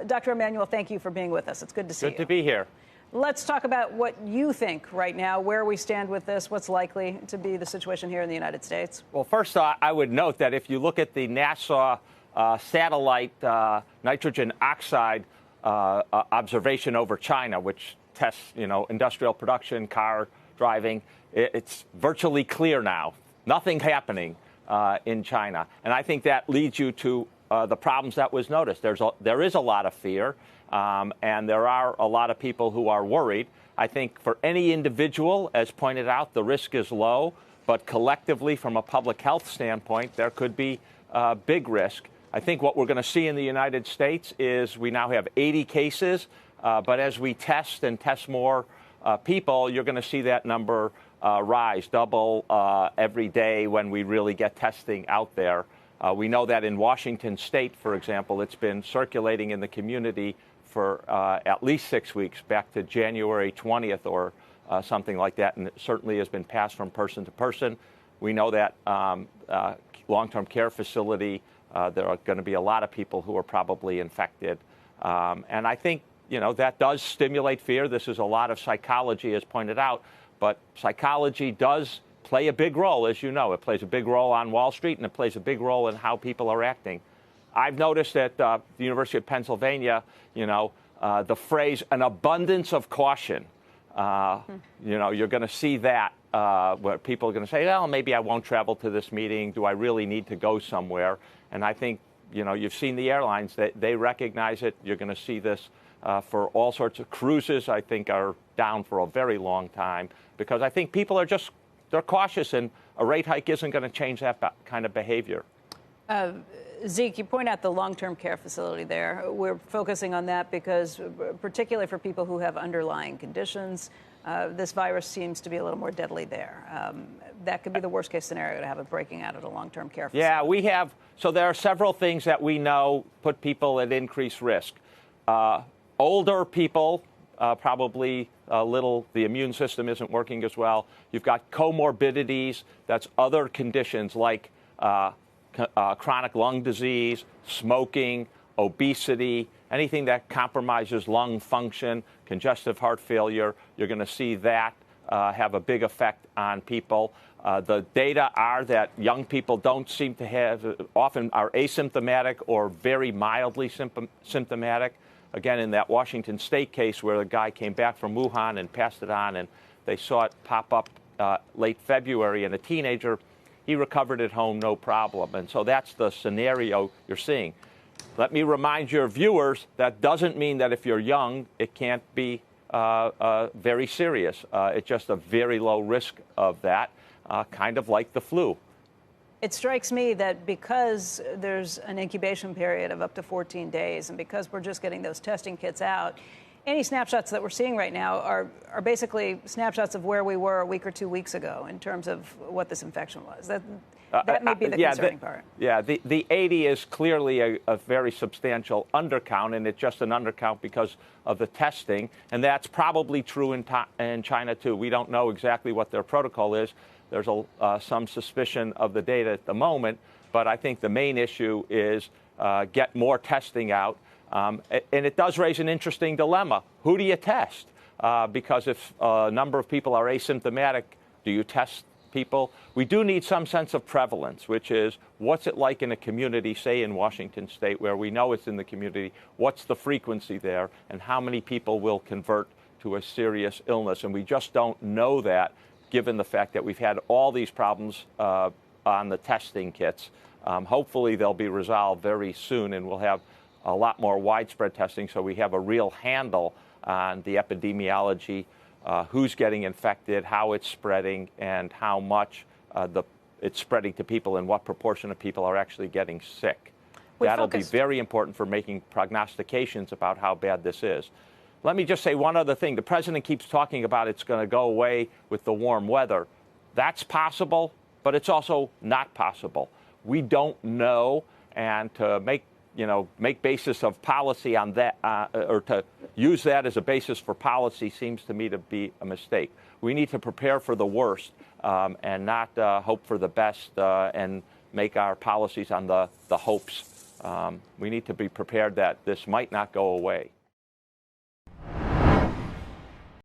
Dr. Emanuel, thank you for being with us. It's good to see you. Good to be here. Let's talk about what you think right now, where we stand with this, what's likely to be the situation here in the United States. Well, first, I would note that if you look at the NASA satellite nitrogen oxide observation over China, which tests, industrial production, car driving, it's virtually clear now. Nothing happening in China. And I think that leads you to the problems that was noticed. There is a lot of fear, and there are a lot of people who are worried. I think for any individual, as pointed out, the risk is low, but collectively, from a public health standpoint, there could be big risk. I think what we're going to see in the United States is we now have 80 cases, but as we test and test more people, you're going to see that number rise, double every day when we really get testing out there. We know that in Washington State, for example, it's been circulating in the community for at least 6 weeks, back to January 20th or something like that, and it certainly has been passed from person to person. We know that long-term care facility, there are going to be a lot of people who are probably infected. And I think, that does stimulate fear. This is a lot of psychology, as pointed out, but psychology does play a big role, as you know. It plays a big role on Wall Street, and it plays a big role in how people are acting. I've noticed at the University of Pennsylvania, the phrase "an abundance of caution." You're going to see that where people are going to say, "Well, maybe I won't travel to this meeting. Do I really need to go somewhere?" And I think, you've seen the airlines; they recognize it. You're going to see this for all sorts of cruises. I think are down for a very long time because I think people are they're cautious, and a rate hike isn't going to change that kind of behavior. Zeke, you point out the long-term care facility there. We're focusing on that because, particularly for people who have underlying conditions, this virus seems to be a little more deadly there. That could be the worst-case scenario, to have it breaking out at a long-term care facility. Yeah, we have. So there are several things that we know put people at increased risk. Older people, probably the immune system isn't working as well. You've got comorbidities. That's other conditions like chronic lung disease, smoking, obesity, anything that compromises lung function, congestive heart failure. You're going to see that have a big effect on people. The data are that young people don't seem to often are asymptomatic or very mildly symptomatic. Again, in that Washington State case where the guy came back from Wuhan and passed it on, and they saw it pop up late February in a teenager, he recovered at home, no problem. And so that's the scenario you're seeing. Let me remind your viewers, that doesn't mean that if you're young, it can't be very serious. It's just a very low risk of that, kind of like the flu. It strikes me that because there's an incubation period of up to 14 days, and because we're just getting those testing kits out, any snapshots that we're seeing right now are basically snapshots of where we were a week or 2 weeks ago in terms of what this infection was. That may be the concerning part. Yeah, the 80 is clearly a very substantial undercount, and it's just an undercount because of the testing. And that's probably true in China, too. We don't know exactly what their protocol is. There's some suspicion of the data at the moment, but I think the main issue is get more testing out. And it does raise an interesting dilemma. Who do you test? Because if a number of people are asymptomatic, do you test people? We do need some sense of prevalence, which is what's it like in a community, say in Washington State, where we know it's in the community, what's the frequency there, and how many people will convert to a serious illness? And we just don't know that, given the fact that we've had all these problems on the testing kits. Hopefully they'll be resolved very soon, and we'll have a lot more widespread testing so we have a real handle on the epidemiology, who's getting infected, how it's spreading, and how much it's spreading to people and what proportion of people are actually getting sick. That'll be very important for making prognostications about how bad this is. Let me just say one other thing. The president keeps talking about it's going to go away with the warm weather. That's possible, but it's also not possible. We don't know, and to make basis of policy on that, or to use that as a basis for policy seems to me to be a mistake. We need to prepare for the worst and not hope for the best and make our policies on the hopes we need to be prepared that this might not go away.